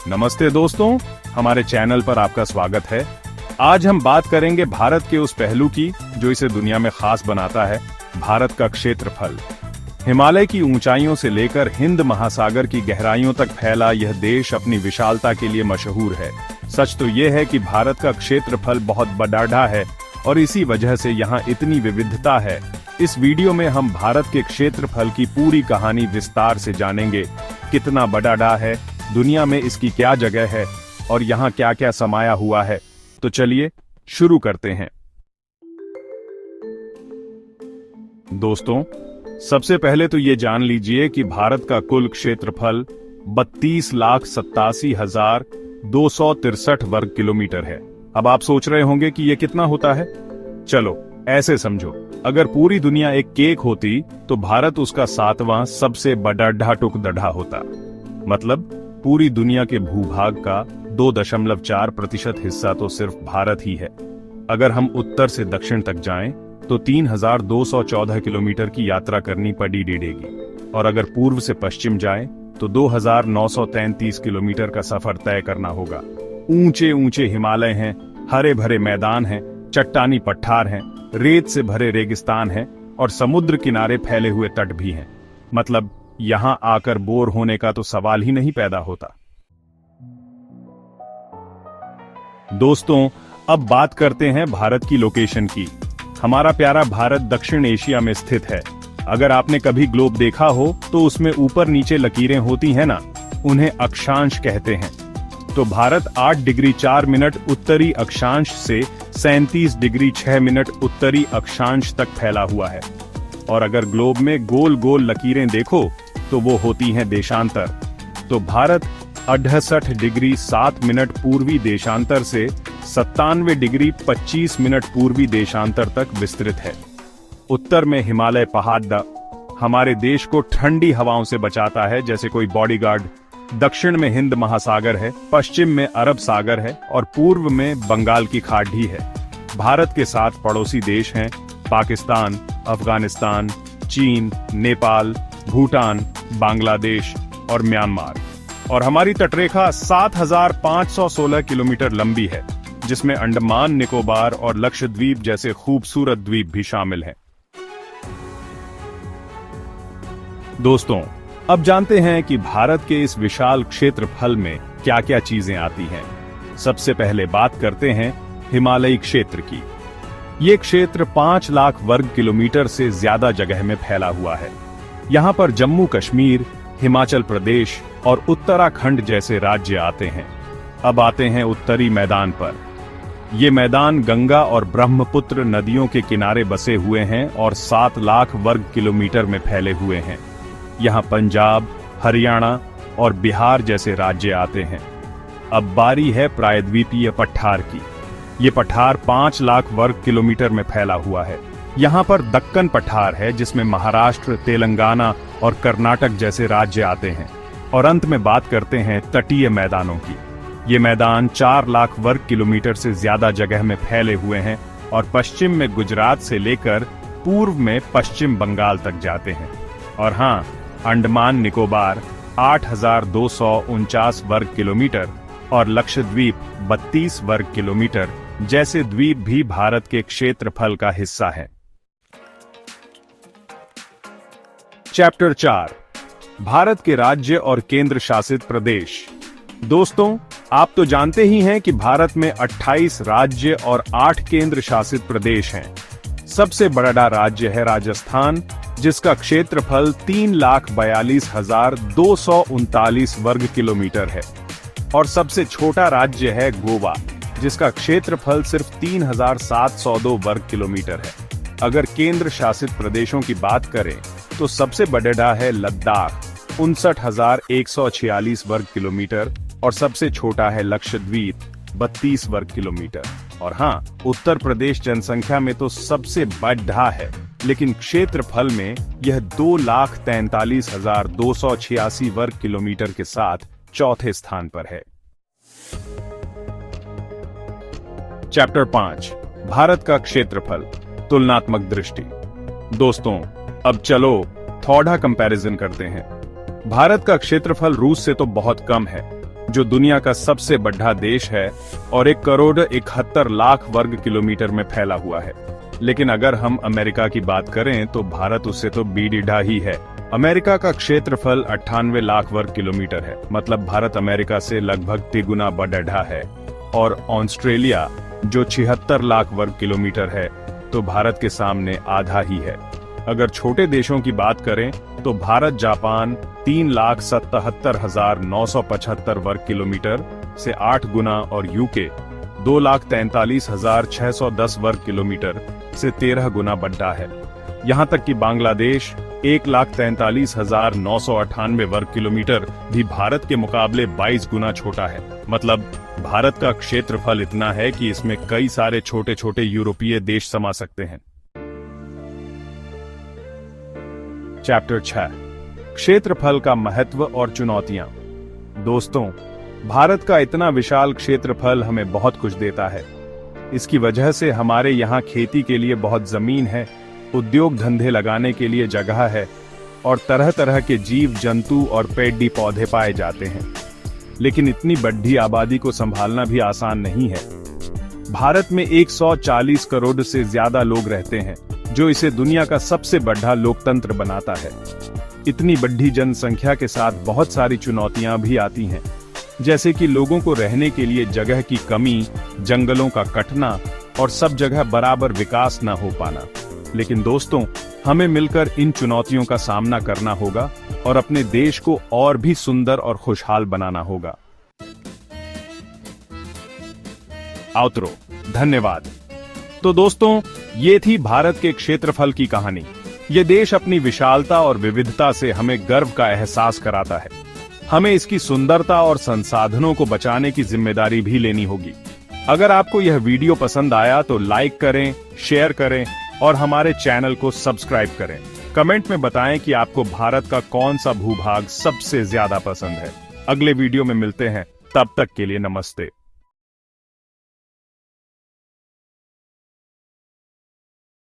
नमस्ते दोस्तों, हमारे चैनल पर आपका स्वागत है। आज हम बात करेंगे भारत के उस पहलू की जो इसे दुनिया में खास बनाता है, भारत का क्षेत्रफल। हिमालय की ऊंचाइयों से लेकर हिंद महासागर की गहराइयों तक फैला यह देश अपनी विशालता के लिए मशहूर है। सच तो यह है कि भारत का क्षेत्रफल बहुत बड़ा है और इसी वजह से यहाँ इतनी विविधता है। इस वीडियो में हम भारत के क्षेत्रफल की पूरी कहानी विस्तार से जानेंगे। कितना बड़ा है, दुनिया में इसकी क्या जगह है और यहाँ क्या क्या समाया हुआ है। तो चलिए शुरू करते हैं। दोस्तों, सबसे पहले तो ये जान लीजिए कि भारत का कुल क्षेत्रफल 32,87,263 वर्ग किलोमीटर है। अब आप सोच रहे होंगे कि ये कितना होता है। चलो ऐसे समझो, अगर पूरी दुनिया एक केक होती तो भारत उसका 7वां सबसे बड़ा टुकड़ा होता। मतलब पूरी दुनिया के भूभाग का 2.4% हिस्सा तो सिर्फ भारत ही है। अगर हम उत्तर से दक्षिण तक जाएं तो 3,214 किलोमीटर की यात्रा करनी पड़ेगी और अगर पूर्व से पश्चिम जाएं तो 2,933 किलोमीटर का सफर तय करना होगा। ऊंचे ऊंचे हिमालय हैं, हरे भरे मैदान हैं, चट्टानी पठार हैं, रेत से भरे रेगिस्तान हैं और समुद्र किनारे फैले हुए तट भी हैं। मतलब यहां आकर बोर होने का तो सवाल ही नहीं पैदा होता। दोस्तों, अब बात करते हैं भारत की लोकेशन की। हमारा प्यारा भारत दक्षिण एशिया में स्थित है। अगर आपने कभी ग्लोब देखा हो तो उसमें ऊपर नीचे लकीरें होती हैं ना, उन्हें अक्षांश कहते हैं। तो भारत 8 डिग्री 4 मिनट उत्तरी अक्षांश से 37 डिग्री 6 मिनट उत्तरी अक्षांश तक फैला हुआ है। और अगर ग्लोब में गोल गोल लकीरें देखो तो वो होती हैं देशांतर। तो भारत 68 डिग्री 7 मिनट पूर्वी देशांतर से 97 डिग्री 25 मिनट पूर्वी देशांतर तक विस्तृत है। उत्तर में हिमालय पहाड़ हमारे देश को ठंडी हवाओं से बचाता है जैसे कोई बॉडीगार्ड। दक्षिण में हिंद महासागर है, पश्चिम में अरब सागर है और पूर्व में बंगाल की खाड़ी भी है। भारत के 7 पड़ोसी देश हैं: पाकिस्तान, अफगानिस्तान, चीन, नेपाल, भूटान, बांग्लादेश और म्यांमार। और हमारी तटरेखा 7,516 किलोमीटर लंबी है, जिसमें अंडमान निकोबार और लक्षद्वीप जैसे खूबसूरत द्वीप भी शामिल हैं। दोस्तों, अब जानते हैं कि भारत के इस विशाल क्षेत्रफल में क्या क्या चीजें आती हैं। सबसे पहले बात करते हैं हिमालयी क्षेत्र की। ये क्षेत्र 5 लाख वर्ग किलोमीटर से ज्यादा जगह में फैला हुआ है। यहाँ पर जम्मू कश्मीर, हिमाचल प्रदेश और उत्तराखंड जैसे राज्य आते हैं। अब आते हैं उत्तरी मैदान पर। ये मैदान गंगा और ब्रह्मपुत्र नदियों के किनारे बसे हुए हैं और 7 लाख वर्ग किलोमीटर में फैले हुए हैं। यहाँ पंजाब, हरियाणा और बिहार जैसे राज्य आते हैं। अब बारी है प्रायद्वीपीय पठार की। ये पठार 5 लाख वर्ग किलोमीटर में फैला हुआ है। यहाँ पर दक्कन पठार है जिसमें महाराष्ट्र, तेलंगाना और कर्नाटक जैसे राज्य आते हैं। और अंत में बात करते हैं तटीय मैदानों की। ये मैदान 4 लाख वर्ग किलोमीटर से ज्यादा जगह में फैले हुए हैं और पश्चिम में गुजरात से लेकर पूर्व में पश्चिम बंगाल तक जाते हैं। और हाँ, अंडमान निकोबार 8,249 वर्ग किलोमीटर और लक्षद्वीप 32 वर्ग किलोमीटर जैसे द्वीप भी भारत के क्षेत्रफल का हिस्सा है। चैप्टर 4, भारत के राज्य और केंद्र शासित प्रदेश। दोस्तों, आप तो जानते ही हैं कि भारत में 28 राज्य और 8 केंद्र शासित प्रदेश हैं। सबसे बड़ा राज्य है राजस्थान, जिसका क्षेत्रफल 3,42,239 वर्ग किलोमीटर है। और सबसे छोटा राज्य है गोवा, जिसका क्षेत्रफल सिर्फ 3,702 वर्ग किलोमीटर है। अगर केंद्र शासित प्रदेशों की बात करें तो सबसे बड़ा है लद्दाख, 59,146 वर्ग किलोमीटर और सबसे छोटा है लक्षद्वीप, 32 वर्ग किलोमीटर। और हाँ, उत्तर प्रदेश जनसंख्या में तो सबसे बड़ा है, लेकिन क्षेत्रफल में यह 2,43,286 वर्ग किलोमीटर के साथ चौथे स्थान पर है। चैप्टर 5, भारत का क्षेत्रफल, तुलनात्मक दृष्टि। दोस्तों, अब चलो थोड़ा कंपैरिजन करते हैं। भारत का क्षेत्रफल रूस से तो बहुत कम है, जो दुनिया का सबसे बड़ा देश है और 1,71,00,000 वर्ग किलोमीटर में फैला हुआ है। लेकिन अगर हम अमेरिका की बात करें तो भारत उससे तो बीडीढ़ा ही है। अमेरिका का क्षेत्रफल 98 लाख वर्ग किलोमीटर है, मतलब भारत अमेरिका से लगभग तिगुना बड़ा है। और ऑस्ट्रेलिया जो 76 लाख वर्ग किलोमीटर है, तो भारत के सामने आधा ही है। अगर छोटे देशों की बात करें तो भारत जापान 3,77,975 वर्ग किलोमीटर से 8 गुना और यूके 2,43,610 वर्ग किलोमीटर से 13 गुना बड़ा है। यहाँ तक कि बांग्लादेश 1,43,998 वर्ग किलोमीटर भी भारत के मुकाबले 22 गुना छोटा है। मतलब भारत का क्षेत्रफल इतना है कि इसमें कई सारे छोटे छोटे यूरोपीय देश समा सकते हैं। चैप्टर 6, क्षेत्रफल का महत्व और चुनौतियां। दोस्तों, भारत का इतना विशाल क्षेत्रफल हमें बहुत कुछ देता है। इसकी वजह से हमारे यहाँ खेती के लिए बहुत जमीन है, उद्योग धंधे लगाने के लिए जगह है और तरह तरह के जीव जंतु और पेड़ पौधे पाए जाते हैं। लेकिन इतनी बड़ी आबादी को संभालना भी आसान नहीं है। भारत में 140 करोड़ से ज्यादा लोग रहते हैं, जो इसे दुनिया का सबसे बड़ा लोकतंत्र बनाता है। इतनी बड़ी जनसंख्या के साथ बहुत सारी चुनौतियां भी आती हैं, जैसे कि लोगों को रहने के लिए जगह की कमी, जंगलों का कटना और सब जगह बराबर विकास न हो पाना। लेकिन दोस्तों, हमें मिलकर इन चुनौतियों का सामना करना होगा और अपने देश को और भी सुंदर और खुशहाल बनाना होगा। आउटरो, धन्यवाद। तो दोस्तों, ये थी भारत के क्षेत्रफल की कहानी। ये देश अपनी विशालता और विविधता से हमें गर्व का एहसास कराता है। हमें इसकी सुंदरता और संसाधनों को बचाने की जिम्मेदारी भी लेनी होगी। अगर आपको यह वीडियो पसंद आया तो लाइक करें, शेयर करें और हमारे चैनल को सब्सक्राइब करें। कमेंट में बताएं कि आपको भारत का कौन सा भूभाग सबसे ज्यादा पसंद है। अगले वीडियो में मिलते हैं, तब तक के लिए नमस्ते।